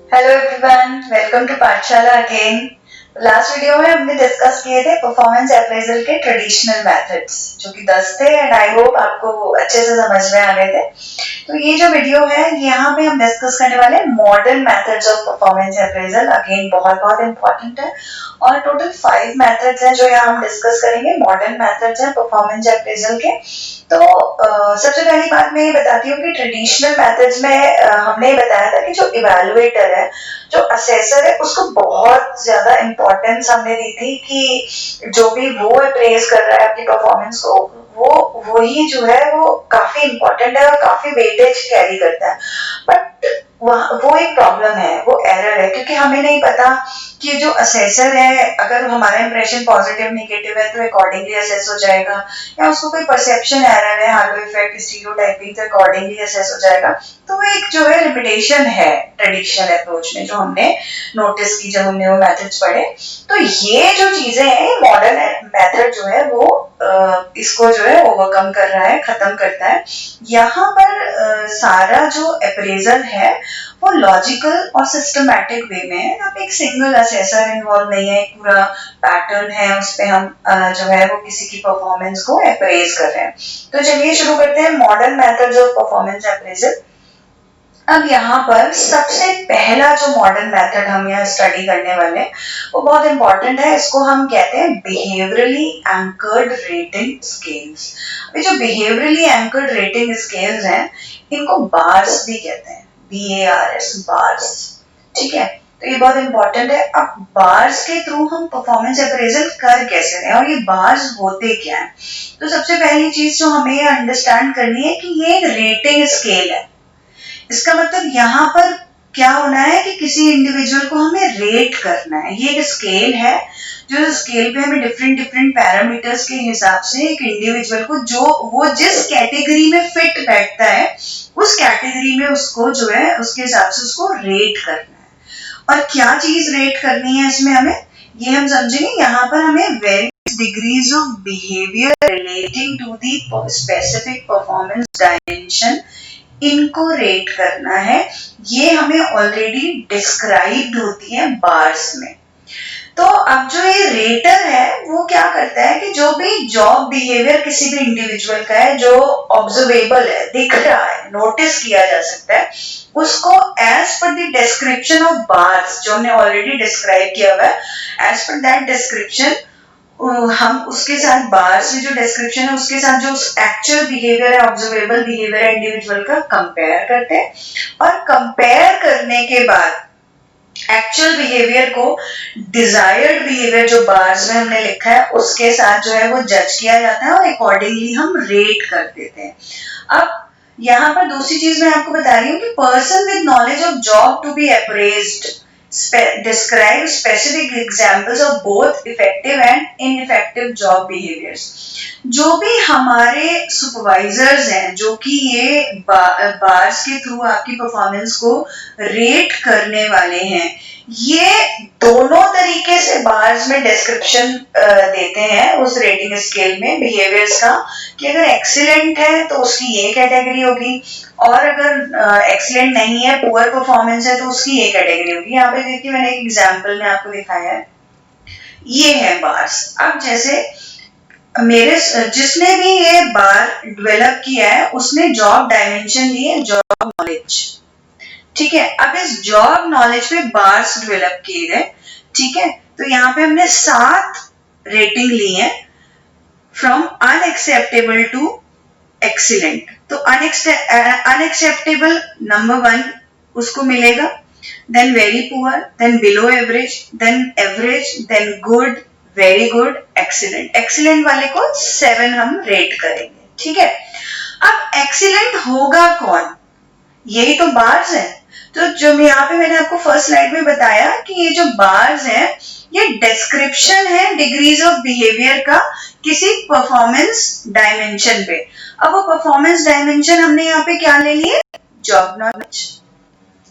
Hello everyone, welcome to पाठशाला again. Last video में हमने डिस्कस किए थे परफॉर्मेंस अप्रेजल के ट्रेडिशनल मेथड्स, जो कि 10 थे एंड आई होप आपको अच्छे से समझ में आ गए थे। तो ये जो वीडियो है यहाँ पे हम डिस्कस करने वाले हैं modern methods of performance appraisal. Again बहुत बहुत इंपॉर्टेंट है और टोटल 5 मेथड्स हैं जो यहाँ हम डिस्कस करेंगे। मॉडर्न मेथड्स हैं परफॉर्मेंस अप्रेजल के। तो सबसे पहली बात मैं ये बताती हूँ कि ट्रेडिशनल मेथड्स में हमने बताया था कि जो इवैल्यूएटर है, जो असेसर है, उसको बहुत ज्यादा इंपॉर्टेंस हमने दी थी कि जो भी वो अप्रेज कर रहा है आपकी परफॉर्मेंस को, वो ही जो है वो काफी इंपॉर्टेंट है और काफी वेटेज कैरी करता है। बट वो एक प्रॉब्लम है, वो एरर है, क्योंकि हमें नहीं पता कि जो असेसर है, अगर हमारा इंप्रेशन पॉजिटिव नेगेटिव है तो अकॉर्डिंगली असेस हो जाएगा, या उसको कोई परसेप्शन एरर है, हालो इफेक्ट, स्टीरियोटाइपिंग, तो अकॉर्डिंगली असेस हो जाएगा। तो एक जो है लिमिटेशन है ट्रेडिशनल अप्रोच में, जो हमने नोटिस की जब हमने वो मेथड्स पढ़े। तो ये जो चीजें हैं, मॉडर्न मेथड जो है वो इसको जो है ओवरकम कर रहा है, खत्म करता है। यहाँ पर सारा जो अप्रेजल है वो लॉजिकल और सिस्टमैटिक वे में है। अब एक सिंगल असेसर इन्वॉल्व नहीं है, एक पूरा पैटर्न है, उस पे हम जो है वो किसी की परफॉर्मेंस को अप्रेज कर रहे हैं। तो चलिए शुरू करते हैं modern methods of performance appraisal. अब यहाँ पर सबसे पहला जो मॉडर्न मेथड हम यहाँ स्टडी करने वाले हैं वो बहुत इंपॉर्टेंट है। इसको हम कहते हैं बिहेवियरली एंकर्ड रेटिंग स्केल्स। अभी जो बिहेवियरली एंकर्ड रेटिंग स्केल्स हैं, इनको बार्स भी कहते हैं, BARS, बार्स। ठीक है, तो ये बहुत इंपॉर्टेंट है। अब बार्स के थ्रू हम परफॉर्मेंस अप्रेजल कर कैसे रहे हैं और ये बार्स होते क्या है। तो सबसे पहली चीज जो हमें अंडरस्टैंड करनी है कि ये एक रेटिंग स्केल है। इसका मतलब यहाँ पर क्या होना है कि किसी इंडिविजुअल को हमें रेट करना है। ये एक स्केल है, जो स्केल पे हमें डिफरेंट डिफरेंट पैरामीटर्स के हिसाब से एक इंडिविजुअल को, जो वो जिस कैटेगरी में फिट बैठता है, उस कैटेगरी में उसको जो है उसके हिसाब से उसको रेट करना है। और क्या चीज रेट करनी है इसमें हमें, ये हम समझेंगे। यहाँ पर हमें various degrees of behaviour relating to the specific performance dimension, इनको रेट करना है। ये हमें ऑलरेडी डिस्क्राइब्ड होती है बार्स में। तो अब जो ये रेटर है वो क्या करता है कि जो भी जॉब बिहेवियर किसी भी इंडिविजुअल का है, जो ऑब्जर्वेबल है, दिख रहा है, नोटिस किया जा सकता है, उसको as per the description of bars, जो हमने ऑलरेडी डिस्क्राइब किया हुआ है, एज पर दैट डिस्क्रिप्शन हम उसके साथ बार्स में जो डिस्क्रिप्शन है उसके साथ जो एक्चुअल बिहेवियर है, ऑब्जर्वेबल बिहेवियर है इंडिविजुअल का, कंपेयर करते हैं। और कंपेयर करने के बाद एक्चुअल बिहेवियर को डिजायर्ड बिहेवियर जो बार्स में हमने लिखा है उसके साथ जो है वो जज किया जाता है और अकॉर्डिंगली हम रेट कर देते हैं। अब यहाँ पर दूसरी चीज मैं आपको बता रही हूँ कि person with knowledge of job to be appraised describe specific examples of both effective and ineffective job behaviors। जो भी हमारे सुपरवाइजर्स हैं, जो कि ये बार्स के थ्रू आपकी परफॉर्मेंस को रेट करने वाले हैं, ये दोनों तरीके से बार्स में डिस्क्रिप्शन देते हैं उस रेटिंग स्केल में बिहेवियर्स का, कि अगर एक्सीलेंट है तो उसकी ये कैटेगरी होगी, और अगर एक्सीलेंट नहीं है, पुअर परफॉर्मेंस है, तो उसकी ये कैटेगरी होगी। यहाँ पे देखिए मैंने एक एग्जांपल में आपको दिखाया है, ये है बार्स। अब जैसे मेरे जिसने भी ये बार डेवलप किया है उसने जॉब डायमेंशन ली है, जॉब नॉलेज। ठीक है, अब इस जॉब नॉलेज पे बार्स डेवलप किए गए। ठीक है, तो यहाँ पे हमने 7 रेटिंग ली है, फ्रॉम अनएक्सेप्टेबल टू एक्सीलेंट। तो अनएक्सेप्टेबल नंबर 1 उसको मिलेगा, then very poor, then below average, then average, then good, very good, excellent. Excellent वाले को 7 हम रेट करेंगे। ठीक है, अब एक्सीलेंट होगा कौन, यही तो बार्स है। तो जो यहाँ पे मैंने आपको फर्स्ट स्लाइड में बताया कि ये जो बार्स है ये डिस्क्रिप्शन है डिग्रीज ऑफ बिहेवियर का किसी परफॉर्मेंस डायमेंशन पे। अब वो परफॉर्मेंस डायमेंशन हमने यहाँ पे क्या ले लिए, जॉब नॉलेज।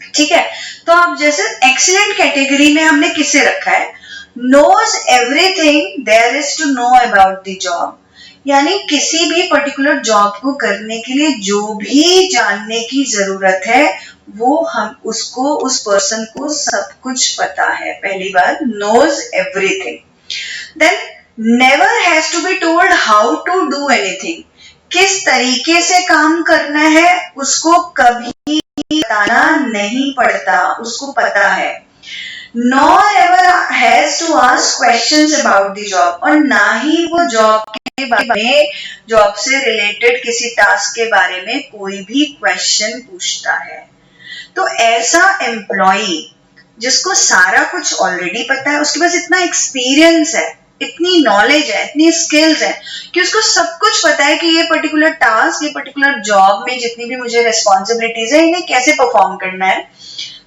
ठीक है, तो अब जैसे एक्सीलेंट कैटेगरी में हमने किसे रखा है, knows everything there is to know about the job, यानी किसी भी पर्टिकुलर जॉब को करने के लिए जो भी जानने की जरूरत है वो हम उसको उस पर्सन को सब कुछ पता है, पहली बात, knows everything. Then never has to be told how to do anything. किस तरीके से काम करना है उसको कभी बताना नहीं पड़ता, उसको पता है. Nor ever has to ask questions about the job, और ना ही वो जॉब के बारे में, जॉब से रिलेटेड किसी टास्क के बारे में कोई भी क्वेश्चन पूछता है. तो ऐसा एम्प्लॉई जिसको सारा कुछ ऑलरेडी पता है, उसके पास इतना एक्सपीरियंस है, इतनी नॉलेज है, इतनी स्किल्स है कि उसको सब कुछ पता है कि ये पर्टिकुलर टास्क, ये पर्टिकुलर जॉब में जितनी भी मुझे रिस्पॉन्सिबिलिटीज है, इन्हें कैसे परफॉर्म करना है.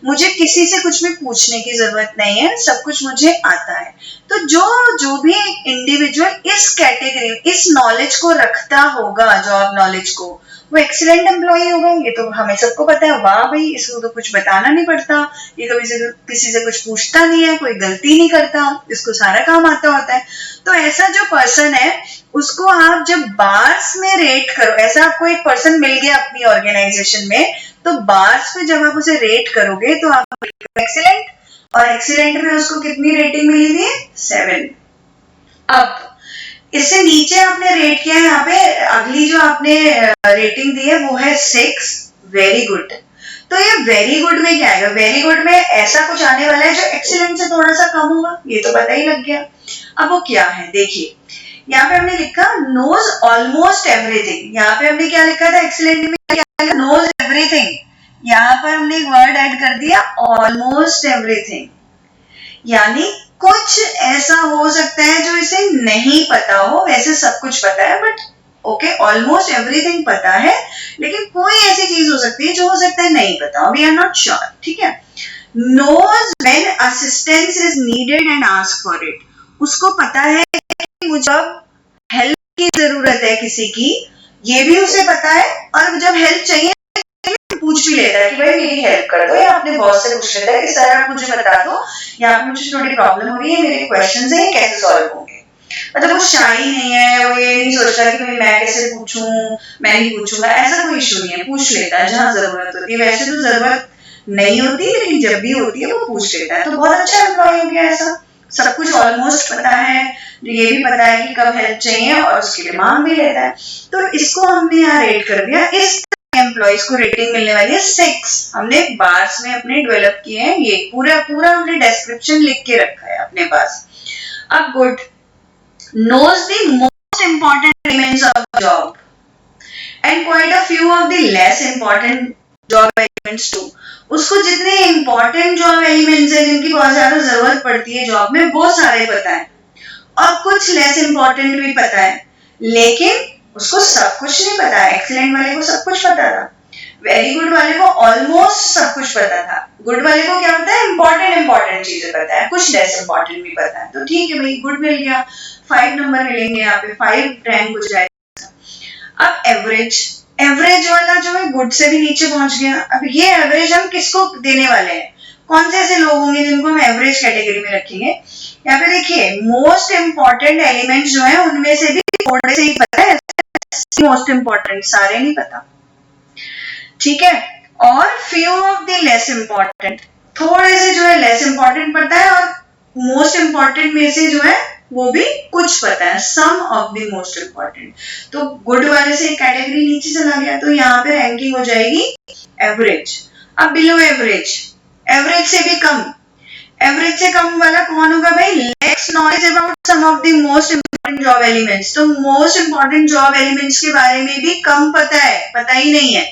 मुझे किसी से कुछ भी पूछने की जरूरत नहीं है, सब कुछ मुझे आता है. तो जो भी इंडिविजुअल इस कैटेगरी, इस नॉलेज को रखता होगा, जॉब नॉलेज को, वो एक्सीलेंट एम्प्लॉय होगा. ये तो हमें सबको पता है. वाह भाई, इसको तो कुछ बताना नहीं पड़ता, ये कभी से किसी से कुछ पूछता नहीं है, कोई गलती नहीं करता, इसको सारा काम आता होता है. तो ऐसा जो पर्सन है उसको आप जब बार्स में रेट करो, ऐसा आपको एक पर्सन मिल गया अपनी ऑर्गेनाइजेशन में, तो बार्स पे जब आप उसे रेट करोगे तो आप एक्सीलेंट, और एक्सीलेंट में उसको कितनी रेटिंग मिली थी? 7. अब इससे नीचे आपने रेट किया है, यहाँ पे अगली जो आपने रेटिंग दी है वो है 6, वेरी गुड. तो ये वेरी गुड में क्या आएगा? वेरी गुड में ऐसा कुछ आने वाला है जो एक्सीलेंट से थोड़ा सा कम होगा, ये तो पता ही लग गया. अब वो क्या है देखिए, यहाँ पे हमने लिखा नोज ऑलमोस्ट एवरीथिंग. यहाँ पे हमने क्या लिखा था? एक्सीलेंट में क्या लिखा? Knows everything. यहाँ पर हमने एक वर्ड ऐड कर दिया, ऑलमोस्ट एवरीथिंग. यानी कुछ ऐसा हो सकता है जो इसे नहीं पता हो, वैसे सब कुछ पता है, बट ओके, ऑलमोस्ट एवरीथिंग पता है, लेकिन कोई ऐसी चीज हो सकती है जो हो सकता है नहीं पता, वी आर नॉट श्योर. ठीक है. knows when assistance is needed and ask for it. उसको पता है कि मुझे हेल्प की जरूरत है किसी की, ये भी उसे पता है, और जब हेल्प चाहिए पूछ भी लेता है कि भाई मेरी हेल्प कर दो, या अपने बॉस से पूछ लेता है कि सर आप मुझे बता दो, यहाँ पे मुझे थोड़ी प्रॉब्लम हो रही है, मेरे क्वेश्चंस हैं, कैसे सॉल्व होंगे. मतलब वो शाई नहीं है, वो ये नहीं सोचता कि भाई मैं कैसे पूछूं, मैं नहीं पूछूंगा, ऐसा कोई इशू नहीं है, पूछ लेता है जहां जरूरत होती है. वैसे तो जरूरत नहीं होती, लेकिन जब भी होती है वो पूछ लेता है. तो बहुत अच्छा एम्प्लॉय हो गया, ऐसा सब कुछ ऑलमोस्ट पता है, ये भी पता है कि कब हेल्प चाहिए, और उसके लिए मांग भी लेता है. तो इसको हमने यहाँ रेट कर दिया. इस एम्प्लॉइज को रेटिंग मिलने वाली है 6. हमने बार्स में अपने डेवलप किए हैं, ये पूरा हमने डिस्क्रिप्शन लिख के रखा है अपने पास. अब good, knows the most important elements of the job and quite a few of the less important job elements too. उसको जितने important job elements हैं जिनकी बहुत ज्यादा जरूरत पड़ती है जॉब में, वो सारे पता है, और कुछ less important भी पता है, लेकिन उसको सब कुछ नहीं पता है. एक्सीलेंट वाले को सब कुछ पता था, वेरी गुड वाले को ऑलमोस्ट सब कुछ पता था, गुड वाले को क्या पता है? इंपॉर्टेंट चीजें पता है, कुछ लेस इंपॉर्टेंट भी पता है. तो ठीक है भाई, गुड मिल गया, 5 नंबर मिलेंगे यहाँ पे, 5 रैंक हो जाएगा. अब एवरेज वाला जो है गुड से भी नीचे पहुंच गया. अब ये एवरेज हम किसको देने वाले हैं? कौन से ऐसे लोग होंगे जिनको हम एवरेज कैटेगरी में रखेंगे? यहाँ पे देखिए, मोस्ट इंपॉर्टेंट एलिमेंट जो है उनमें से भी थोड़े से ही पता है, मोस्ट इंपॉर्टेंट सारे नहीं पता. ठीक है. और few of the less important, थोड़े से जो है लेस इंपॉर्टेंट पता है, और मोस्ट इंपॉर्टेंट में से जो है वो भी कुछ पता है, सम ऑफ द मोस्ट इंपॉर्टेंट. तो गुड वाले से कैटेगरी नीचे चला गया, तो यहाँ पे रैंकिंग हो जाएगी एवरेज. अब बिलो एवरेज, एवरेज से भी कम, एवरेज से कम वाला कौन होगा भाई? Lacks knowledge about some of the most important job elements. तो मोस्ट इंपॉर्टेंट जॉब एलिमेंट्स के बारे में भी कम पता है, पता ही नहीं है.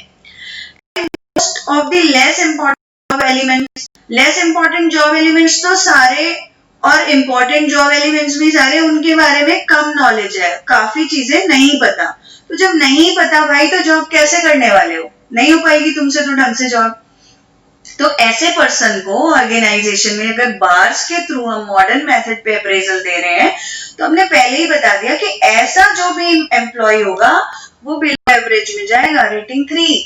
Most of the less important job elements, less important job elements तो सारे, और इंपॉर्टेंट जॉब एलिमेंट्स भी सारे, उनके बारे में कम नॉलेज है, काफी चीजें नहीं पता. तो जब नहीं पता भाई, तो जॉब कैसे करने वाले हो? नहीं हो पाएगी तुमसे तो ढंग से जॉब. तो ऐसे पर्सन को ऑर्गेनाइजेशन में अगर बार्स के थ्रू हम मॉडर्न मेथड पे अप्रेजल दे रहे हैं, तो हमने पहले ही बता दिया कि ऐसा जो भी एम्प्लॉय होगा वो बिलो एवरेज में जाएगा, रेटिंग 3.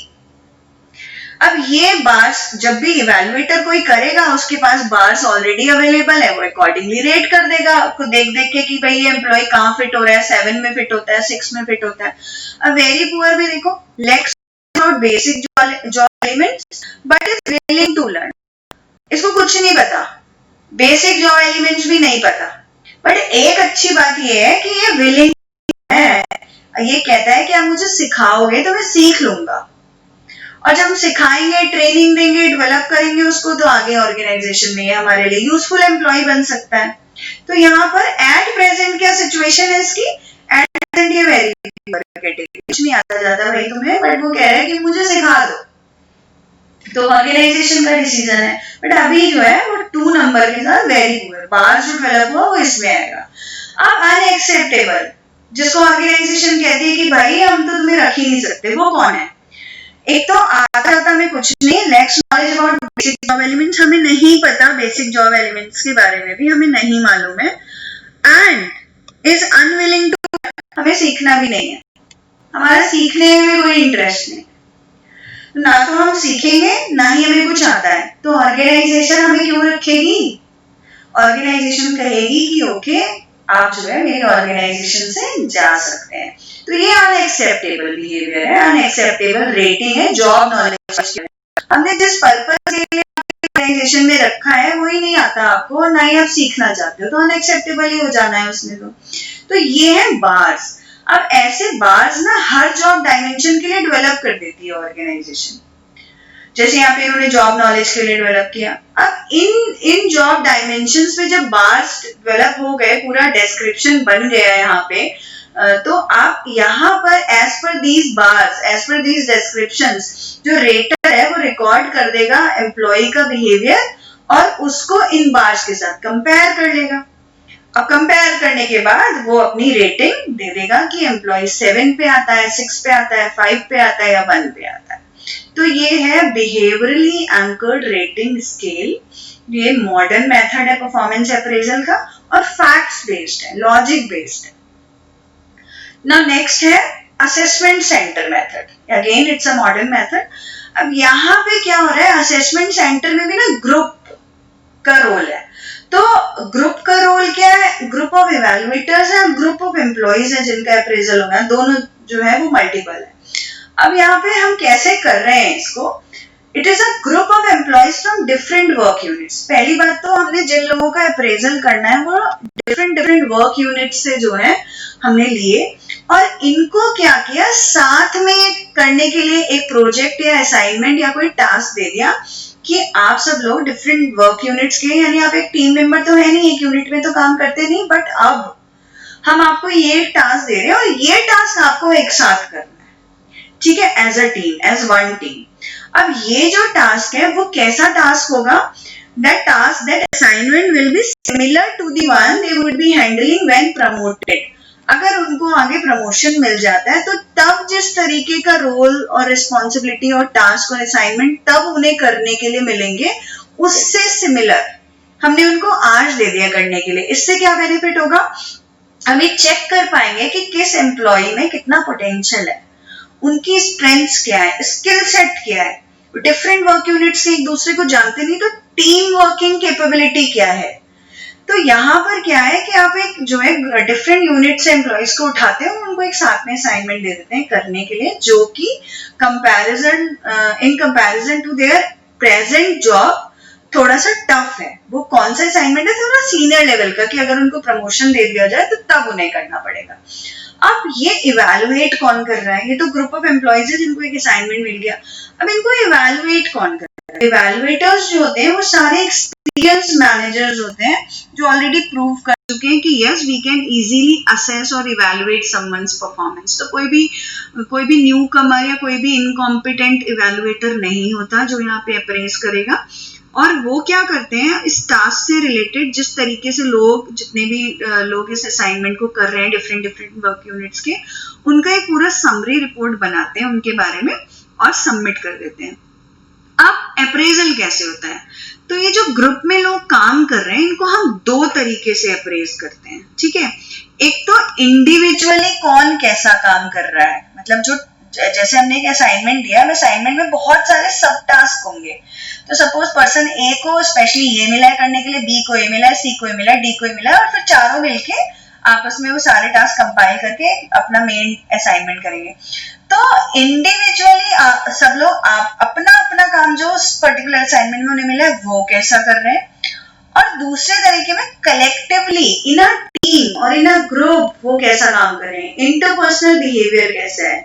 अब ये बार्स जब भी इवैल्यूएटर कोई करेगा, उसके पास बार्स ऑलरेडी अवेलेबल है, वो अकॉर्डिंगली रेट कर देगा आपको देख के कि भाई ये एम्प्लॉय कहाँ फिट हो रहा है, 7 में फिट होता है, 6 में फिट होता है. अब वेरी पुअर भी देखो, lacks basic job elements but is willing to learn. इसको कुछ नहीं पता, बेसिक जॉब एलिमेंट्स भी नहीं पता, बट एक अच्छी बात ये है कि ये विलिंग है, ये कहता है कि आप मुझे सिखाओगे तो मैं सीख लूंगा, और जब हम सिखाएंगे, ट्रेनिंग देंगे, डेवलप करेंगे उसको, तो आगे ऑर्गेनाइजेशन में ये हमारे लिए यूजफुल एम्प्लॉय बन सकता है। तो यहाँ पर एट प्रेजेंट क्या सिचुएशन है इसकी, एट प्रेजेंट ये वेरी कैटेगरी, कुछ नहीं आता जाता भाई तुम्हें, बट वो कह रहा है कि मुझे सिखा दो, तो ऑर्गेनाइजेशन का डिसीजन है। बट अभी जो है वो 2 नंबर के साथ वेरी पुअर, बाहर जो डेवलप हुआ वो इसमें आएगा। अब अनएक्सेप्टेबल, जिसको ऑर्गेनाइजेशन कहती है कि भाई हम तो तुम्हें रख ही नहीं सकते, वो कौन है? एक तो आता में कुछ नहीं, lakhs knowledge about basic job elements, हमें नहीं पता बेसिक जॉब एलिमेंट्स के बारे में भी हमें नहीं मालूम है, एंड इज अनविलिंग टू, हमें सीखना भी नहीं है, हमारा सीखने में कोई इंटरेस्ट नहीं, ना तो हम सीखेंगे ना ही हमें कुछ आता है, तो ऑर्गेनाइजेशन हमें क्यों रखेगी? ऑर्गेनाइजेशन कहेगी कि ओके आप जो है मेरी ऑर्गेनाइजेशन से जा सकते हैं। तो ये अनएक्सेप्टेबल बिहेवियर है, अनएक्सेप्टेबल रेटिंग है जॉब नॉलेज। हमने जिस पर्पस के लिए ऑर्गेनाइजेशन में रखा है वही नहीं आता आपको, और ना ही आप सीखना चाहते हो, तो अनएक्सेप्टेबल ही हो जाना है उसमें। तो ये है बार्स। अब ऐसे बार्स ना हर जॉब डायमेंशन के लिए डेवलप कर देती है ऑर्गेनाइजेशन, जैसे यहाँ पे इन्होंने जॉब नॉलेज के लिए डेवलप किया। अब इन जॉब डायमेंशंस पे जब बार्स डेवलप हो गए, पूरा डिस्क्रिप्शन बन गया यहाँ पे, तो आप यहाँ पर as per these bars, as per these descriptions, जो रेटर है वो रिकॉर्ड कर देगा एम्प्लॉय का बिहेवियर और उसको इन बार्स के साथ कंपेयर कर लेगा। अब कंपेयर करने के बाद वो अपनी रेटिंग दे देगा कि एम्प्लॉय 7 पे आता है, 6 पे आता है, 5 पे आता है या 1 पे आता है। तो ये है बिहेवियरली एंकर्ड रेटिंग स्केल। ये मॉडर्न मेथड है परफॉर्मेंस अप्रेजल का, और फैक्ट्स बेस्ड है, लॉजिक बेस्ड है। नाउ नेक्स्ट है assessment centre method, again it's a modern method. अब यहाँ पे क्या हो रहा है, असेसमेंट सेंटर में भी ना ग्रुप का रोल है। तो ग्रुप का रोल क्या है, ग्रुप ऑफ इवैल्यूएटर्स है, ग्रुप ऑफ एम्प्लॉइज है जिनका अप्रेजल होना है, दोनों जो है वो मल्टीपल है। अब यहाँ पे हम कैसे कर रहे हैं इसको, it is a group of employees from different work units. पहली बात तो हमने जिन लोगों का अप्रेजल करना है वो डिफरेंट वर्क यूनिट से जो है हमने लिए, और इनको क्या किया, साथ में करने के लिए एक प्रोजेक्ट या असाइनमेंट या कोई टास्क दे दिया कि आप सब लोग डिफरेंट वर्क यूनिट्स के, यानी आप एक टीम मेंबर तो है नहीं, एक यूनिट में तो काम करते नहीं, बट अब हम आपको ये टास्क दे रहे हैं और ये टास्क आपको एक साथ करना है, ठीक है, as a team, as one team. अब ये जो टास्क है वो कैसा टास्क होगा, that task, that assignment will be similar to the one they would be handling when promoted। अगर उनको आगे प्रमोशन मिल जाता है तो तब जिस तरीके का रोल और रिस्पॉन्सिबिलिटी और टास्क और असाइनमेंट तब उन्हें करने के लिए मिलेंगे, उससे सिमिलर हमने उनको आज दे दिया करने के लिए। इससे क्या बेनिफिट होगा, हम ये चेक कर पाएंगे कि किस एम्प्लॉय में कितना पोटेंशियल है, उनकी स्ट्रेंथ्स क्या है, स्किल सेट क्या है। डिफरेंट वर्क यूनिट्स एक दूसरे को जानते नहीं, तो टीम वर्किंग कैपेबिलिटी क्या है। तो यहाँ पर क्या है कि आप एक जो है डिफरेंट यूनिट से एम्प्लॉइज को उठाते हो, उनको एक साथ में असाइनमेंट दे देते हैं करने के लिए, जो कि in comparison to their present job थोड़ा सा टफ है। वो कौन सा असाइनमेंट है, थोड़ा सीनियर लेवल का, कि अगर उनको प्रमोशन दे दिया जाए तो तब उन्हें करना पड़ेगा। अब ये इवैल्यूएट कौन कर रहा है, ये तो ग्रुप ऑफ एम्प्लॉइज है जिनको एक असाइनमेंट मिल गया। अब इनको इवैल्यूएट कौन कर रहा है, इवैल्यूएटर्स जो होते हैं वो सारे एक्सपीरियंस मैनेजर्स होते हैं जो ऑलरेडी प्रूव कर चुके हैं कि yes we can easily assess और इवैल्यूएट समवन्स परफॉर्मेंस। तो कोई भी न्यू कमर या कोई भी इनकॉम्पिटेंट इवैल्यूएटर नहीं होता जो यहाँ पे अप्रेज करेगा। और वो क्या करते हैं, इस टास्क से रिलेटेड जिस तरीके से जितने भी लोग इस असाइनमेंट को कर रहे हैं डिफरेंट वर्क यूनिट्स के, उनका एक पूरा समरी रिपोर्ट बनाते हैं उनके बारे में और सबमिट कर देते हैं। अब अप्रेजल कैसे होता है, तो ये जो ग्रुप में लोग काम कर रहे हैं इनको हम 2 तरीके से अप्रेज करते हैं, ठीक है। एक तो इंडिविजुअली कौन कैसा काम कर रहा है, मतलब जो जैसे हमने एक असाइनमेंट दिया, असाइनमेंट में बहुत सारे सब टास्क होंगे। तो सपोज पर्सन ए को स्पेशली ये मिला है करने के लिए, बी को ये मिला है, सी को ये मिला है, डी को ये मिला है, और फिर चारों मिलके आपस में वो सारे टास्क कंपाइल करके अपना मेन असाइनमेंट करेंगे। तो इंडिविजुअली सब लोग अपना अपना काम जो उस पर्टिकुलर असाइनमेंट में उन्हें मिला है वो कैसा कर रहे हैं, और दूसरे तरीके में कलेक्टिवली इन अ टीम और इन अ ग्रुप वो कैसा काम कर रहे हैं, इंटरपर्सनल बिहेवियर कैसा है,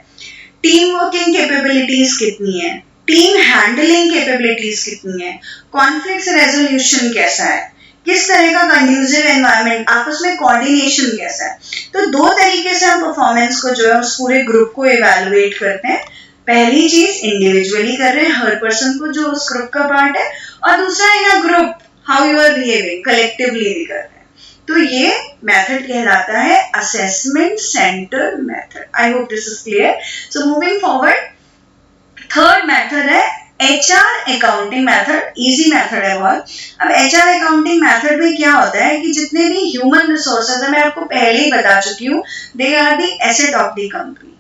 टीम वर्किंग कैपेबिलिटीज कितनी है, टीम हैंडलिंग कैपेबिलिटीज कितनी है, कॉन्फ्लिक्ट रेजोल्यूशन कैसा है, किस तरह का कंड्यूसिव एनवायरनमेंट, आपस में कोऑर्डिनेशन कैसा है। तो दो तरीके से हम परफॉर्मेंस को जो है उस पूरे ग्रुप को इवैल्यूएट करते हैं। पहली चीज इंडिविजुअली कर रहे हैं हर पर्सन को जो उस ग्रुप का पार्ट है, और दूसरा in a group how you are behaving collectively भी कर रहे हैं। तो ये मेथड कहलाता है assessment centered method. I hope this is clear. So moving forward, third method है HR accounting method. Easy method है बहुत। अब HR अकाउंटिंग मेथड में क्या होता है कि जितने भी ह्यूमन रिसोर्सेज है, मैं आपको पहले ही बता चुकी हूँ, they are the asset of the company.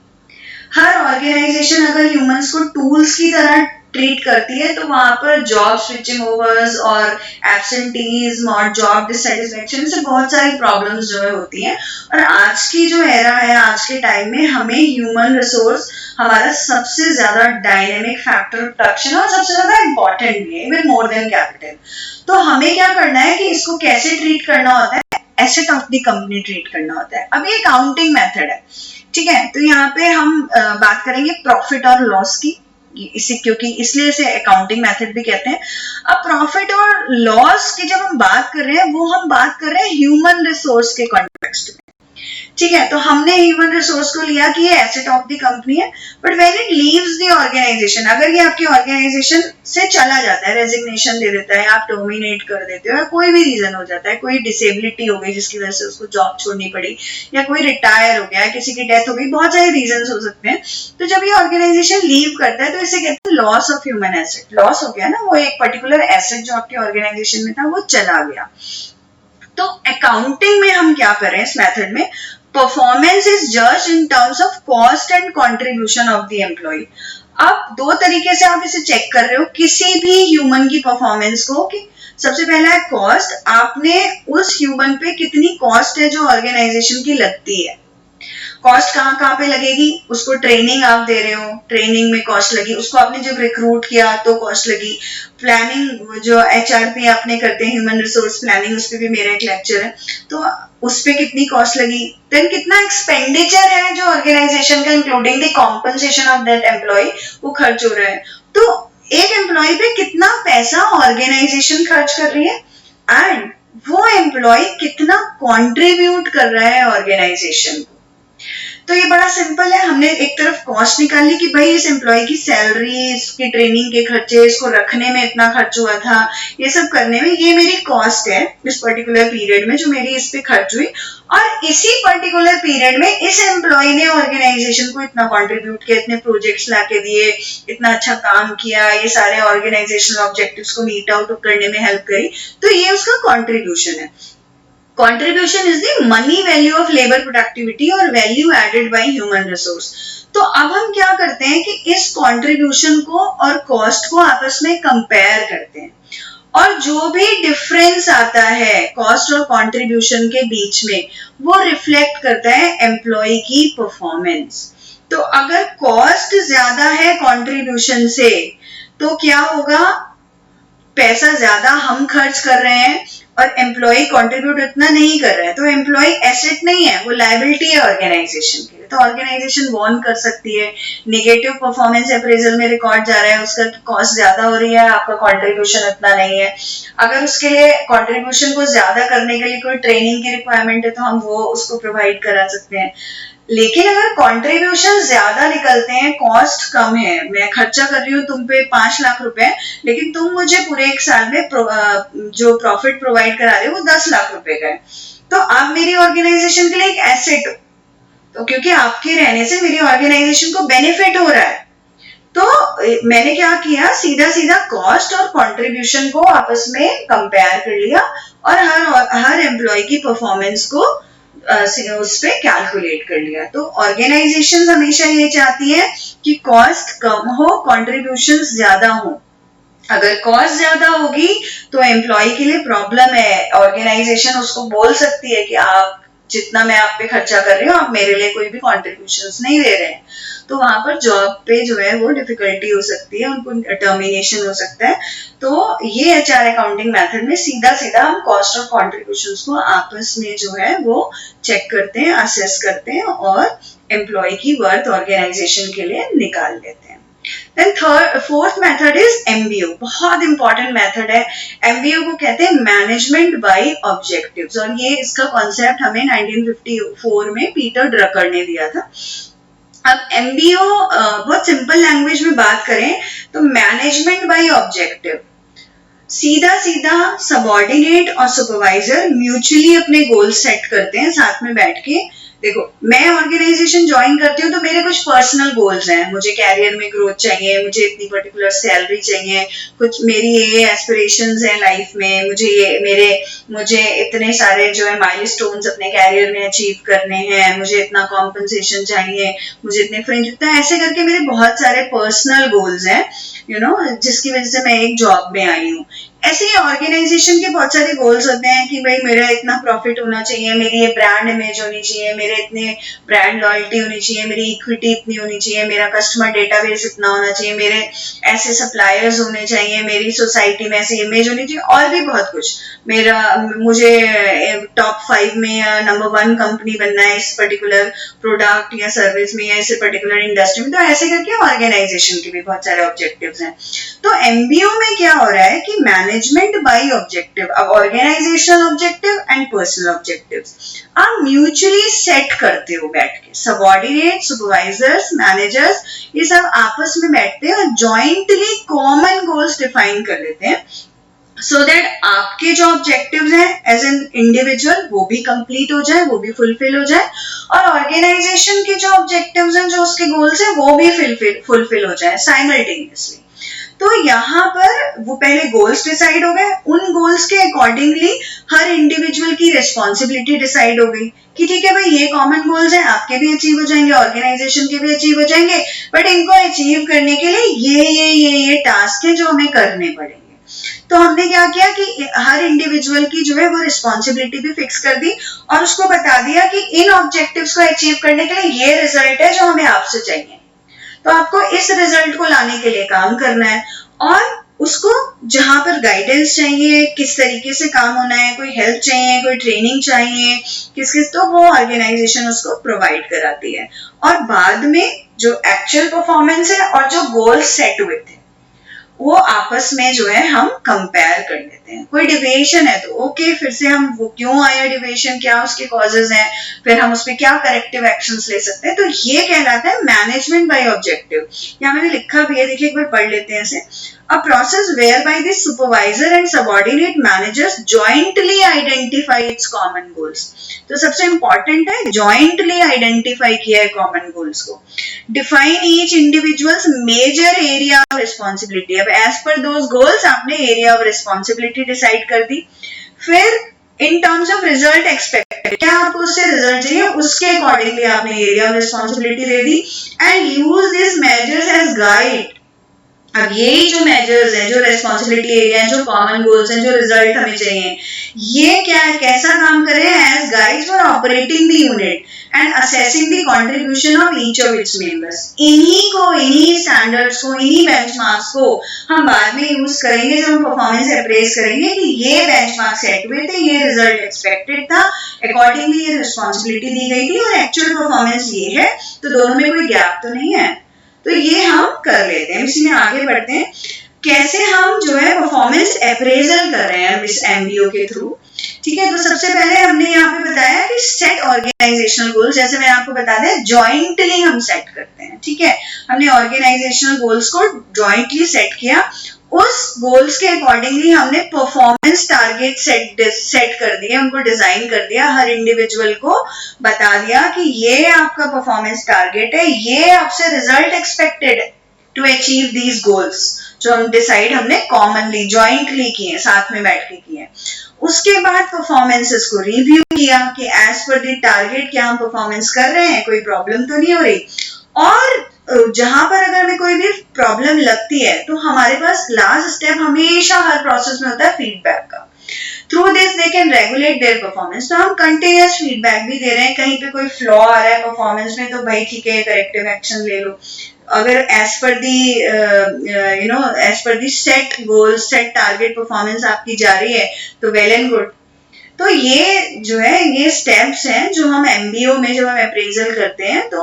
हर ऑर्गेनाइजेशन अगर ह्यूमंस को टूल्स की तरह ट्रीट करती है तो वहां पर जॉब स्विचिंग ओवर्स और एब्सेंटीज्म और जॉब डिससेटिस्फैक्शन से बहुत सारी प्रॉब्लम्स जो है होती हैं। और आज की जो एरा है, आज के टाइम में हमें ह्यूमन रिसोर्स हमारा सबसे ज्यादा डायनेमिक फैक्टर प्रोडक्शन और सबसे ज्यादा इंपॉर्टेंट भी है, इवन मोर देन कैपिटल। तो हमें क्या करना है कि इसको कैसे ट्रीट करना होता है, asset of the company treat करना होता है। अब ये अकाउंटिंग मेथड है, ठीक है। तो यहाँ पे हम बात करेंगे प्रॉफिट और लॉस की, इसी क्योंकि इसलिए इसे अकाउंटिंग मेथड भी कहते हैं। अब प्रॉफिट और लॉस की जब हम बात कर रहे हैं, वो हम बात कर रहे हैं ह्यूमन रिसोर्स के कॉन्टेक्स्ट में, ठीक है। तो हमने ह्यूमन रिसोर्स को लिया कि ये एसेट ऑफ द कंपनी है, but when it leaves the organisation, अगर ये आपकी ऑर्गेनाइजेशन से चला जाता है, रेजिग्नेशन दे देता है, आप टर्मिनेट कर देते हो, या कोई भी रीजन हो जाता है, कोई डिसेबिलिटी हो गई जिसकी वजह से उसको जॉब छोड़नी पड़ी, या कोई रिटायर हो गया, किसी की डेथ हो गई, बहुत सारे रीजन हो सकते हैं। तो जब ये ऑर्गेनाइजेशन लीव करता है तो इसे कहते हैं loss of human asset. Loss हो गया ना, वो एक पर्टिकुलर एसेट जो आपके ऑर्गेनाइजेशन में था वो चला गया। तो अकाउंटिंग में हम क्या कर रहे हैं इस मेथड में, performance is judged in terms of cost and contribution of the employee. अब दो तरीके से आप इसे चेक कर रहे हो किसी भी ह्यूमन की परफॉर्मेंस को, कि सबसे पहला है कॉस्ट, आपने उस ह्यूमन पे कितनी कॉस्ट है जो ऑर्गेनाइजेशन की लगती है। कॉस्ट कहाँ कहाँ पे लगेगी, उसको ट्रेनिंग आप दे रहे हो, ट्रेनिंग में कॉस्ट लगी, उसको आपने जब रिक्रूट किया तो कॉस्ट लगी, प्लानिंग जो HRP आपने करते हैं ह्यूमन रिसोर्स प्लानिंग, उस पर भी मेरा एक लेक्चर है, तो उस पर कितनी कॉस्ट लगी, देन कितना एक्सपेंडिचर है जो ऑर्गेनाइजेशन का including the compensation of that employee वो खर्च हो रहा है। तो एक एम्प्लॉय पे कितना पैसा ऑर्गेनाइजेशन खर्च कर रही है, एंड वो एम्प्लॉय कितना कॉन्ट्रीब्यूट कर रहा है ऑर्गेनाइजेशन को। तो ये बड़ा सिंपल है, हमने एक तरफ कॉस्ट निकाली कि भाई इस एम्प्लॉय की सैलरी, इसकी ट्रेनिंग के खर्चे, इसको रखने में इतना खर्च हुआ था, ये सब करने में ये मेरी कॉस्ट है इस पर्टिकुलर पीरियड में जो मेरी इस पे खर्च हुई, और इसी पर्टिकुलर पीरियड में इस एम्प्लॉय ने ऑर्गेनाइजेशन को इतना कंट्रीब्यूट किया, इतने प्रोजेक्ट्स लाके दिए, इतना अच्छा काम किया, ये सारे ऑर्गेनाइजेशनल ऑब्जेक्टिव्स को मीट आउट करने में हेल्प करी, तो ये उसका कॉन्ट्रीब्यूशन है। Contribution is the money value of labor productivity और value added by human resource। तो अब हम क्या करते हैं कि इस contribution को और cost को आपस में compare करते हैं, और जो भी difference आता है cost और contribution के बीच में वो reflect करता है employee की performance। तो अगर cost ज्यादा है contribution से तो क्या होगा, पैसा ज्यादा हम खर्च कर रहे हैं और एम्प्लॉय कंट्रीब्यूट इतना नहीं कर रहा है, तो एम्प्लॉय एसेट नहीं है, वो लायबिलिटी है ऑर्गेनाइजेशन के लिए। तो ऑर्गेनाइजेशन वॉर्न कर सकती है, नेगेटिव परफॉर्मेंस अप्रेजल में रिकॉर्ड जा रहा है उसका कि कॉस्ट ज्यादा हो रही है, आपका कंट्रीब्यूशन इतना नहीं है। अगर उसके लिए कंट्रीब्यूशन को ज्यादा करने के लिए कोई ट्रेनिंग की रिक्वायरमेंट है तो हम वो उसको प्रोवाइड करा सकते हैं। लेकिन अगर कंट्रीब्यूशन ज्यादा निकलते हैं, कॉस्ट कम है, मैं खर्चा कर रही हूँ तुम पे 5 लाख रुपए, लेकिन तुम मुझे पूरे एक साल में जो प्रॉफिट प्रोवाइड करा रहे हो वो 10 लाख रुपए का है, तो आप मेरी ऑर्गेनाइजेशन के लिए एक एसेट हो, तो क्योंकि आपके रहने से मेरी ऑर्गेनाइजेशन को बेनिफिट हो रहा है। तो मैंने क्या किया, सीधा सीधा कॉस्ट और कंट्रीब्यूशन को आपस में कंपेयर कर लिया और हर एम्प्लॉय की परफॉर्मेंस को उस पे कैलकुलेट कर लिया। तो ऑर्गेनाइजेशन हमेशा ये चाहती है कि कॉस्ट कम हो, कंट्रीब्यूशन ज्यादा हो। अगर कॉस्ट ज्यादा होगी तो एम्प्लॉय के लिए प्रॉब्लम है, ऑर्गेनाइजेशन उसको बोल सकती है कि आप जितना मैं आप पे खर्चा कर रही हूँ आप मेरे लिए कोई भी कॉन्ट्रीब्यूशंस नहीं दे रहे हैं, तो वहां पर जॉब पे जो है वो डिफिकल्टी हो सकती है, उनको टर्मिनेशन हो सकता है। तो ये एचआर अकाउंटिंग मेथड में सीधा सीधा हम कॉस्ट ऑफ कॉन्ट्रीब्यूशंस को आपस में जो है वो चेक करते हैं, असेस करते हैं और एम्प्लॉय की वर्थ ऑर्गेनाइजेशन के लिए निकाल लेते हैं। Then fourth method is MBO, बहुत इंपॉर्टेंट मेथड है। एमबीओ को कहते हैं मैनेजमेंट बाय ऑब्जेक्टिव्स, और ये इसका कॉन्सेप्ट हमें 1954 में पीटर ड्रकर ने दिया था। अब एमबीओ बहुत सिंपल लैंग्वेज में बात करें तो मैनेजमेंट बाय ऑब्जेक्टिव, सीधा सीधा सबॉर्डिनेट और सुपरवाइजर म्यूचुअली अपने गोल सेट करते हैं साथ में बैठ के। देखो, मैं ऑर्गेनाइजेशन ज्वाइन करती हूँ तो मेरे कुछ पर्सनल गोल्स हैं, मुझे कैरियर में ग्रोथ चाहिए, मुझे इतनी पर्टिकुलर सैलरी चाहिए, कुछ मेरी ये एस्पिरेशंस हैं लाइफ में, मुझे इतने सारे जो है माइलस्टोन्स अपने कैरियर में अचीव करने हैं, मुझे इतना कॉम्पनसेशन चाहिए, मुझे इतने फ्रिंज, तो ऐसे करके मेरे बहुत सारे पर्सनल गोल्स हैं, जिसकी वजह से मैं एक जॉब में आई हूँ। ऐसे ही ऑर्गेनाइजेशन के बहुत सारे गोल्स होते हैं कि भाई मेरा इतना प्रॉफिट होना चाहिए, मेरी ये ब्रांड इमेज होनी चाहिए, मेरे इतने ब्रांड लॉयल्टी होनी चाहिए, मेरी इक्विटी इतनी होनी चाहिए, मेरा कस्टमर डेटाबेस इतना होना चाहिए, मेरे ऐसे सप्लायर्स होने चाहिए, मेरी सोसाइटी में ऐसी इमेज होनी चाहिए, और भी बहुत कुछ। मुझे टॉप 5 में या नंबर 1 कंपनी बनना है इस पर्टिकुलर प्रोडक्ट या सर्विस में या इस पर्टिकुलर इंडस्ट्री में। तो ऐसे करके ऑर्गेनाइजेशन के भी बहुत सारे ऑब्जेक्टिव्स हैं। तो एमबीओ में क्या हो रहा है कि मैनेजमेंट बाय ऑब्जेक्टिव, अब organisational objective and personal objectives आप म्यूचुअली सेट करते हो बैठ के, सबॉर्डिनेट, सुपरवाइजर्स, मैनेजर्स, ये सब आपस में बैठते हैं और जॉइंटली कॉमन गोल्स डिफाइन कर लेते हैं, सो दैट आपके जो ऑब्जेक्टिव्स हैं एज एन इंडिविजुअल वो भी कंप्लीट हो जाए, वो भी फुलफिल हो जाए, और ऑर्गेनाइजेशन के जो ऑब्जेक्टिव्स हैं, जो उसके गोल्स हैं, वो भी फुलफिल हो जाए साइमल्टेनियसली। तो यहाँ पर वो पहले गोल्स डिसाइड हो गए, उन गोल्स के अकॉर्डिंगली हर इंडिविजुअल की रिस्पॉन्सिबिलिटी डिसाइड हो गई कि ठीक है भाई, ये कॉमन गोल्स हैं, आपके भी अचीव हो जाएंगे, ऑर्गेनाइजेशन के भी अचीव हो जाएंगे, बट इनको अचीव करने के लिए ये टास्क है जो हमें करने पड़ेंगे। तो हमने क्या किया कि हर इंडिविजुअल की जो है वो रिस्पॉन्सिबिलिटी भी फिक्स कर दी और उसको बता दिया कि इन ऑब्जेक्टिव्स को अचीव करने के लिए ये रिजल्ट है जो हमें आपसे चाहिए, तो आपको इस रिजल्ट को लाने के लिए काम करना है। और उसको जहां पर गाइडेंस चाहिए, किस तरीके से काम होना है, कोई हेल्प चाहिए, कोई ट्रेनिंग चाहिए, किस तो वो ऑर्गेनाइजेशन उसको प्रोवाइड कराती है। और बाद में जो एक्चुअल परफॉर्मेंस है और जो गोल सेट हुए थे वो आपस में जो है हम कंपेयर कर लेते हैं। कोई डिविएशन है तो ओके, फिर से हम वो क्यों आया डिविएशन, क्या उसके कॉजेज हैं, फिर हम उस पर क्या करेक्टिव एक्शंस ले सकते हैं। तो ये कहलाता है मैनेजमेंट बाय ऑब्जेक्टिव। यहाँ मैंने लिखा भी है, देखिए एक बार पढ़ लेते हैं इसे। A process whereby the supervisor and subordinate managers jointly identify its common goals. तो सबसे इंपॉर्टेंट है jointly identify किया है common goals को। Define each individual's major area of responsibility. अब as per those goals आपने area of responsibility decide कर दी। फिर in terms of result expected, क्या आपको उससे रिजल्ट चाहिए, उसके अकॉर्डिंगली आपने एरिया ऑफ रिस्पॉन्सिबिलिटी दे दी and use this measures as guide. अब ये जो मेजर्स हैं, जो रिस्पॉन्सिबिलिटी एरिया है, जो कॉमन गोल्स हैं, जो रिजल्ट हमें चाहिए, ये क्या है, कैसा काम करें as guides for operating the unit and assessing the contribution of each of its members. इन्हीं स्टैंडर्ड्स को, इन्हीं बेंचमार्क्स को हम बाद में यूज करेंगे जब हम परफॉर्मेंस अप्रेज करेंगे कि ये बेंचमार्क सेट हुए थे, ये रिजल्ट एक्सपेक्टेड था, अकॉर्डिंगली ये रिस्पॉन्सिबिलिटी दी गई थी और एक्चुअल परफॉर्मेंस ये है, तो दोनों में कोई गैप तो नहीं है। तो ये हम कर लेते हैं। इसी में आगे बढ़ते हैं कैसे हम जो है परफॉर्मेंस अप्रेजल कर रहे हैं इस एमबीओ के थ्रू। ठीक है, तो सबसे पहले हमने यहाँ पे बताया कि सेट ऑर्गेनाइजेशनल गोल्स, जैसे मैंने आपको बता दिया जॉइंटली हम सेट करते हैं। ठीक है, हमने ऑर्गेनाइजेशनल गोल्स को जॉइंटली सेट किया, उस गोल्स के अकॉर्डिंगली हमने परफॉर्मेंस टारगेट सेट कर दिए, उनको डिजाइन कर दिया, हर इंडिविजुअल को बता दिया कि ये आपका परफॉर्मेंस टारगेट है, ये आपसे रिजल्ट एक्सपेक्टेड है टू अचीव दीज गोल्स, जो हम डिसाइड हमने कॉमनली जॉइंटली किए, साथ में बैठ के किए। उसके बाद परफॉर्मेंसेस को रिव्यू किया कि एज पर द टारगेट क्या हम परफॉर्मेंस कर रहे हैं, कोई प्रॉब्लम तो नहीं हो रही। और जहां पर अगर हमें कोई भी प्रॉब्लम लगती है तो हमारे पास लास्ट स्टेप हमेशा हर प्रोसेस में होता है फीडबैक का। Through this they can regulate their performance. तो हम कंटिन्यूस फीडबैक भी दे रहे हैं, कहीं पे कोई फ्लॉ आ रहा है परफॉर्मेंस में तो भाई ठीक है करेक्टिव एक्शन ले लो। अगर एज पर दी एज पर the set goal set target performance आपकी जा रही है तो वेल एंड गुड। तो ये जो है ये स्टेप्स हैं जो हम एमबीओ में जब हम अप्रेजल करते हैं तो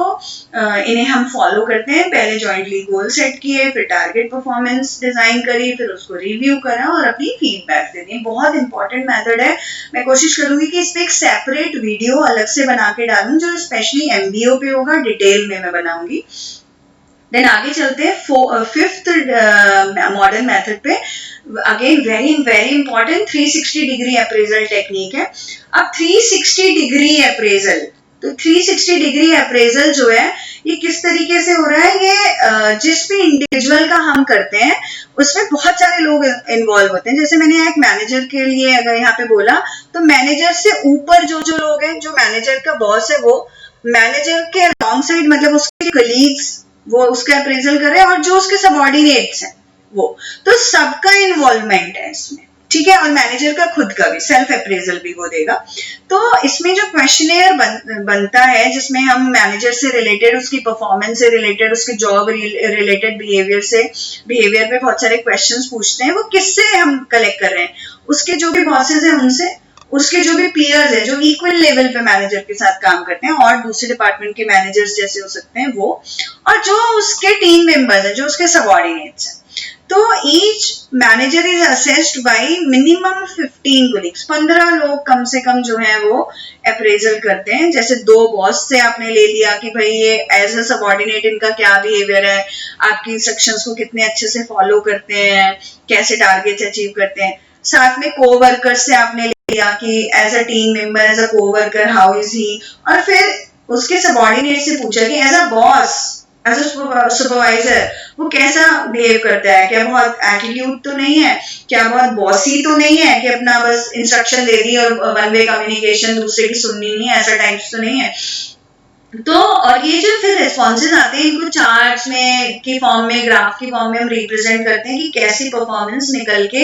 इन्हें हम फॉलो करते हैं। पहले जॉइंटली गोल सेट किए, फिर टारगेट परफॉर्मेंस डिजाइन करी, फिर उसको रिव्यू करा और अपनी फीडबैक दे दी। बहुत इंपॉर्टेंट मेथड है। मैं कोशिश करूंगी कि इस पे एक सेपरेट वीडियो अलग से बना के डालूं जो स्पेशली एमबीओ पे होगा, डिटेल में मैं बनाऊंगी। देन आगे चलते हैं फिफ्थ मॉडर्न मेथड पे। Again very very important 360 degree appraisal technique है। अब 360 डिग्री अप्रेजल, तो 360 डिग्री अप्रेजल जो है ये किस तरीके से हो रहा है, ये जिस भी इंडिविजुअल का हम करते हैं उसमें बहुत सारे लोग इन्वॉल्व होते हैं। जैसे मैंने एक मैनेजर के लिए अगर यहाँ पे बोला तो मैनेजर से ऊपर जो जो लोग हैं, जो मैनेजर का बॉस है वो मैनेजर के अलॉन्ग साइड मतलब उसके कलीग्स वो उसके अप्रेजल कर रहे हैं और जो उसके सबऑर्डिनेट्स हैं वो, तो सबका इन्वॉल्वमेंट है इसमें, ठीक है। और मैनेजर का खुद का भी सेल्फ अप्रेजल भी वो देगा। तो इसमें जो क्वेश्चनेयर बनता है जिसमें हम मैनेजर से रिलेटेड, उसकी परफॉर्मेंस से रिलेटेड, उसके जॉब रिलेटेड बिहेवियर पे बहुत सारे क्वेश्चंस पूछते हैं। वो किससे हम कलेक्ट कर रहे हैं, उसके जो भी बॉसेस हैं उनसे, उसके जो भी पीयर्स है जो इक्वल लेवल पे मैनेजर के साथ काम करते हैं और दूसरे डिपार्टमेंट के मैनेजर्स जैसे हो सकते हैं वो, और जो उसके टीम मेंबर्स हैं जो उसके सबऑर्डिनेट्स हैं। तो each manager is assessed bye minimum 15 colleagues, 15 लोग कम से कम जो है वो अप्रेजल करते हैं। जैसे 2 बॉस से आपने ले लिया कि भाई ये एज अ सबऑर्डिनेट इनका क्या बिहेवियर है, आपकी इंस्ट्रक्शंस को कितने अच्छे से फॉलो करते हैं, कैसे टारगेट्स अचीव करते हैं। साथ में कोवर्कर से आपने लिया कि as a team member, as a coworker how is he, और फिर उसके सबऑर्डिनेट से पूछा कि as a boss, as a supervisor वो कैसा बिहेव करता है, क्या बहुत एटीट्यूड तो नहीं है, क्या बहुत बॉसी तो नहीं है कि अपना बस इंस्ट्रक्शन दे दी और वन वे कम्युनिकेशन दूसरे की सुननी नहीं है, ऐसा टाइप्स तो नहीं है। तो और ये जो फिर रिस्पॉन्सेज आते हैं इनको चार्ट्स में की फॉर्म में, ग्राफ की फॉर्म में हम रिप्रेजेंट करते हैं कि कैसी परफॉर्मेंस निकल के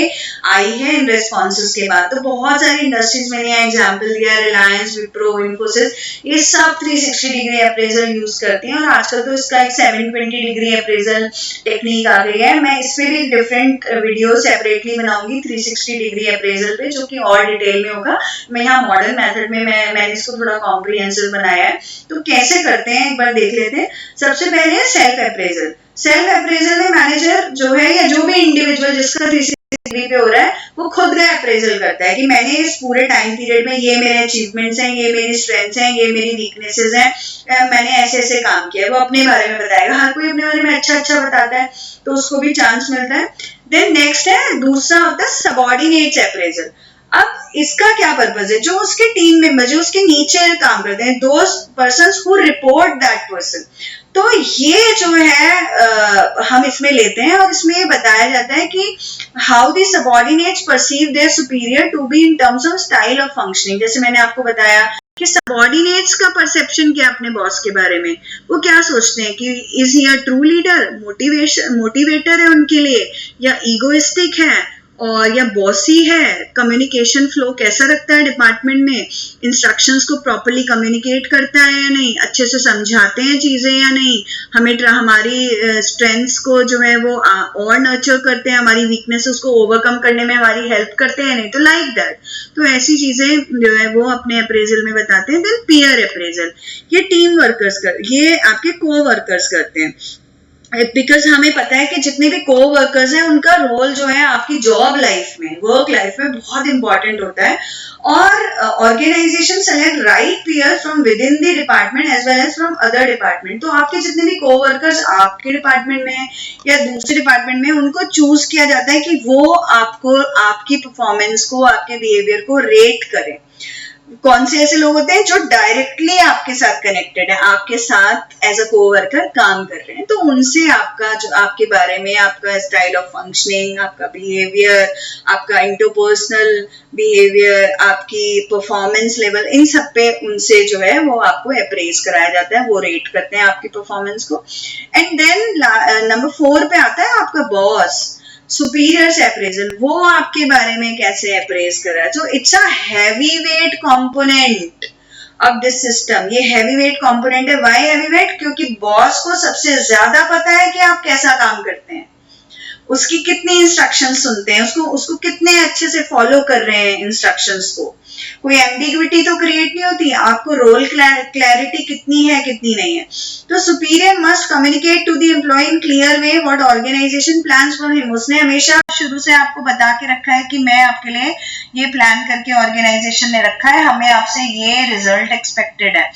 आई है इन रिस्पॉन्सेज के बाद। तो बहुत सारी इंडस्ट्रीज में यहाँ एग्जांपल दिया, रिलायंस, विप्रो, इन्फोसिस, ये सब 360 डिग्री अप्रेजल यूज करती हैं। और आजकल तो इसका एक 720 डिग्री अप्रेजल टेक्निक आ गई है। मैं इस पे भी डिफरेंट वीडियो सेपरेटली बनाऊंगी 360 डिग्री अप्रेजल पे, जो कि और डिटेल में होगा। मैं यहाँ मॉडर्न मेथड में मैंने इसको थोड़ा कॉम्प्रिहेंसिव बनाया है। तो कैसे करते हैं एक बार देख लेते हैं। सबसे पहले सेल्फ अप्रेजल। सेल्फ अप्रेजल में मैनेजर जो है या जो भी इंडिविजुअल जिसका 360 डिग्री पे हो रहा है वो खुद का अप्रेजल करता है कि मैंने इस पूरे टाइम पीरियड में ये मेरे अचीवमेंट्स हैं, ये मेरी स्ट्रेंथ्स हैं, ये मेरी वीकनेसेस हैं, मैंने ऐसे ऐसे काम किया है। वो अपने बारे में बताएगा। हर कोई अपने बारे में अच्छा अच्छा बताता है तो उसको भी चांस मिलता है। देन नेक्स्ट है, दूसरा होता है सबऑर्डिनेट्स अप्रेजल। अब इसका क्या पर्पज है, जो उसके टीम मेंबर जो उसके नीचे काम करते हैं, those persons who report that person, तो ये जो है हम इसमें लेते हैं और इसमें ये बताया जाता है कि how the subordinates perceive their superior to be in terms of style of functioning. जैसे मैंने आपको बताया कि सबऑर्डिनेट्स का परसेप्शन क्या अपने बॉस के बारे में, वो क्या सोचते हैं कि is he a true leader, motivator है उनके लिए, या ईगोइस्टिक है और या बॉसी है, कम्युनिकेशन फ्लो कैसा रखता है डिपार्टमेंट में, इंस्ट्रक्शंस को प्रॉपर्ली कम्युनिकेट करता है या नहीं, अच्छे से समझाते हैं चीजें या नहीं, हमें हमारी स्ट्रेंथ्स को जो है वो और नर्चर करते हैं, हमारी वीकनेसेस को ओवरकम करने में हमारी हेल्प करते हैं नहीं, तो लाइक दैट। तो ऐसी चीजें जो है वो अपने अप्रेजल में बताते हैं। देन पीयर अप्रेजल, ये टीम वर्कर्स ये आपके को वर्कर्स करते हैं। बिकॉज हमें पता है कि जितने भी को वर्कर्स हैं उनका रोल जो है आपकी जॉब लाइफ में, वर्क लाइफ में बहुत इंपॉर्टेंट होता है। और organisation select right peer from within the department as well as from other department. तो आपके जितने भी को वर्कर्स आपके डिपार्टमेंट में या दूसरे डिपार्टमेंट में, उनको चूज किया जाता है कि वो आपको आपकी परफॉर्मेंस को, आपके बिहेवियर को रेट करें। कौन से ऐसे लोग होते हैं जो डायरेक्टली आपके साथ कनेक्टेड है, आपके साथ एज अ कोवर्कर काम कर रहे हैं, तो उनसे आपका जो आपके बारे में, आपका स्टाइल ऑफ फंक्शनिंग, आपका बिहेवियर, आपका इंटरपर्सनल बिहेवियर, आपकी परफॉर्मेंस लेवल, इन सब पे उनसे जो है वो आपको अप्रेज कराया जाता है, वो रेट करते हैं आपकी परफॉर्मेंस को। एंड देन नंबर 4 पे आता है आपका बॉस। सुपीरियर्स अप्रेजल, वो आपके बारे में कैसे अप्रेज कर रहा है। तो it's a heavy weight component of this system. ये हैवी वेट कंपोनेंट है। Why heavy weight? क्योंकि बॉस को सबसे ज्यादा पता है कि आप कैसा काम करते हैं, उसकी कितनी इंस्ट्रक्शन सुनते हैं, उसको उसको कितने अच्छे से फॉलो कर रहे हैं इंस्ट्रक्शंस को। कोई एम्बिग्विटी तो क्रिएट नहीं होती, आपको रोल क्लैरिटी कितनी है कितनी नहीं है। तो superior must communicate to the employee in clear way what organisation plans for him. उसने हमेशा शुरू से आपको बता के रखा है कि मैं आपके लिए ये प्लान करके ऑर्गेनाइजेशन ने रखा है, हमें आपसे ये रिजल्ट एक्सपेक्टेड है।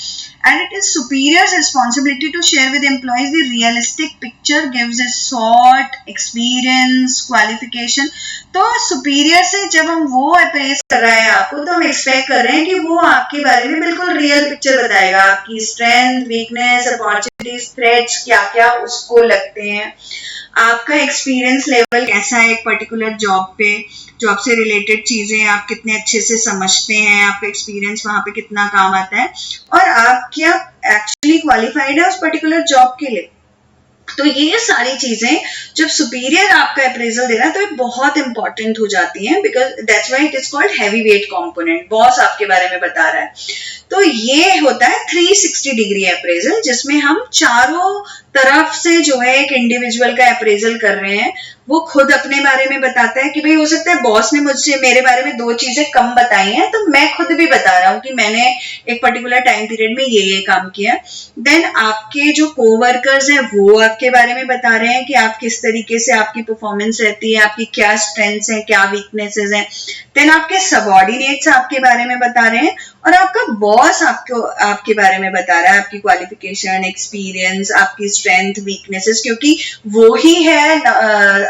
And it is superior's responsibility to share with employees the realistic picture, gives a sort, experience, qualification। तो superior से जब हम वो अप्रेज कर रहे हैं आपको, तो हम एक्सपेक्ट कर रहे हैं कि वो आपके बारे में बिल्कुल रियल पिक्चर बताएगा, आपकी स्ट्रेंथ, वीकनेस, अपॉर्चुनिटीज, थ्रेट्स क्या क्या उसको लगते हैं, आपका एक्सपीरियंस लेवल कैसा है एक पर्टिकुलर जॉब पे, जॉब से रिलेटेड चीजें आप कितने अच्छे से समझते हैं, आपका एक्सपीरियंस वहां पे कितना काम आता है, और आप क्या एक्चुअली क्वालिफाइड है उस पर्टिकुलर जॉब के लिए। तो ये सारी चीजें जब सुपीरियर आपका अप्रेजल दे रहा है तो ये बहुत इंपॉर्टेंट हो जाती हैं, because that's why it is called heavy weight component. Boss आपके बारे में बता रहा है। तो ये होता है 360 डिग्री अप्रेजल, जिसमें हम चारों तरफ से जो है एक इंडिविजुअल का अप्रेजल कर रहे हैं। वो खुद अपने बारे में बताता है कि भाई हो सकता है बॉस ने मुझसे मेरे बारे में 2 चीजें कम बताई हैं, तो मैं खुद भी बता रहा हूँ कि मैंने एक पर्टिकुलर टाइम पीरियड में ये काम किया। देन आपके जो कोवर्कर्स हैं वो आपके बारे में बता रहे हैं कि आप किस तरीके से आपकी परफॉर्मेंस रहती है, आपकी क्या स्ट्रेंथ्स हैं, क्या वीकनेसेस हैं। देन आपके सबऑर्डिनेट्स आपके बारे में बता रहे हैं, और आपका बॉस आपको आपके बारे में बता रहा है, आपकी क्वालिफिकेशन, एक्सपीरियंस, आपकी स्ट्रेंथ, वीकनेसेस, क्योंकि वो ही है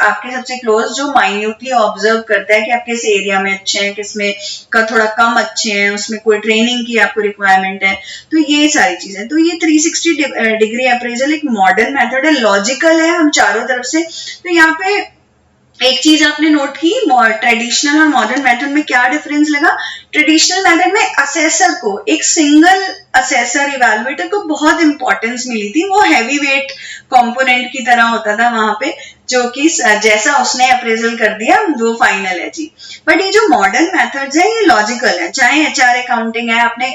आपके सबसे क्लोज जो माइन्यूटली ऑब्जर्व करता है कि आप किस एरिया में अच्छे हैं, किसमें का थोड़ा कम अच्छे हैं, उसमें कोई ट्रेनिंग की आपको रिक्वायरमेंट है। तो ये सारी चीजें, तो ये 360 डिग्री अप्रेजल एक मॉडर्न मेथड है, लॉजिकल है हम चारों तरफ से। तो यहाँ पे एक चीज आपने नोट की, ट्रेडिशनल और मॉडर्न मेथड में क्या डिफरेंस लगा। ट्रेडिशनल मेथड में असेसर को, एक सिंगल असेसर इवैल्यूएटर को बहुत इंपॉर्टेंस मिली थी, वो हैवी वेट कंपोनेंट की तरह होता था वहां पे, जो कि जैसा उसने अप्रेजल कर दिया वो फाइनल है जी। बट ये जो मॉडर्न मेथड्स है ये लॉजिकल है, चाहे एचआर अकाउंटिंग है, आपने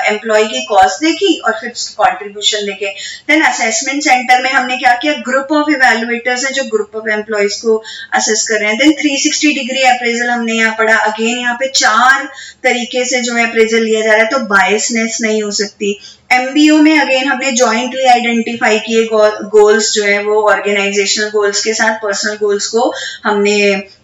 एम्प्लॉय की कॉस्ट देखी और फिर कॉन्ट्रीब्यूशन देखे। देन असेसमेंट सेंटर में हमने क्या किया, ग्रुप ऑफ इवैल्यूएटर्स है जो ग्रुप ऑफ एम्प्लॉयज को असेस कर रहे हैं। देन 360 डिग्री अप्रेजल हमने यहाँ पढ़ा। अगेन यहाँ पे 4 तरीके से जो है अप्रेजल लिया जा रहा है, तो बायसनेस नहीं हो सकती। एमबीओ में अगेन हमने जॉइंटली आइडेंटिफाई किए गोल्स जो है, वो ऑर्गेनाइजेशनल गोल्स के साथ पर्सनल गोल्स को हमने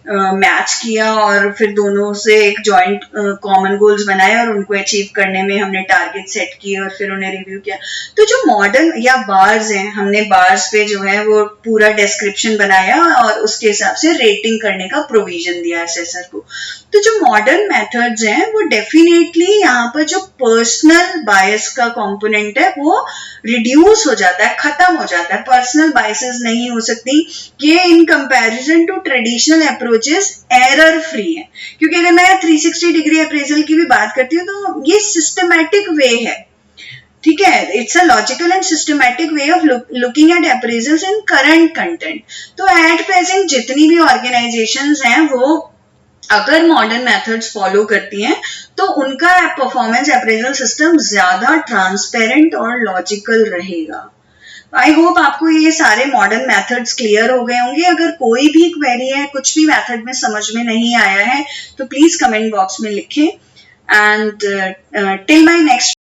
मैच किया, और फिर दोनों से एक जॉइंट कॉमन गोल्स बनाए और उनको अचीव करने में हमने टारगेट सेट किए और फिर उन्हें रिव्यू किया। तो जो मॉडर्न या बार्स हैं, हमने बार्स पे जो है वो पूरा डिस्क्रिप्शन बनाया और उसके हिसाब से रेटिंग करने का प्रोविजन दिया असेसर को। तो जो मॉडर्न मेथड्स हैं वो डेफिनेटली यहाँ पर जो पर्सनल बायस का कंपोनेंट है वो रिड्यूस हो जाता है, खत्म हो जाता है। पर्सनल बायसेस नहीं हो सकती। ये in comparison to traditional approaches error free है, क्योंकि अगर मैं 360 डिग्री अप्रेजल की भी बात करती हूँ तो ये सिस्टमैटिक वे है, ठीक है। It's a logical and systematic way of looking at appraisals in current content. तो एट प्रेजेंट जितनी भी ऑर्गेनाइजेशंस हैं वो अगर मॉडर्न मेथड्स फॉलो करती हैं तो उनका परफॉर्मेंस अप्रेजल सिस्टम ज्यादा ट्रांसपेरेंट और लॉजिकल रहेगा। आई होप आपको ये सारे मॉडर्न मेथड्स क्लियर हो गए होंगे। अगर कोई भी क्वेरी है, कुछ भी मेथड में समझ में नहीं आया है, तो प्लीज कमेंट बॉक्स में लिखें। And till my next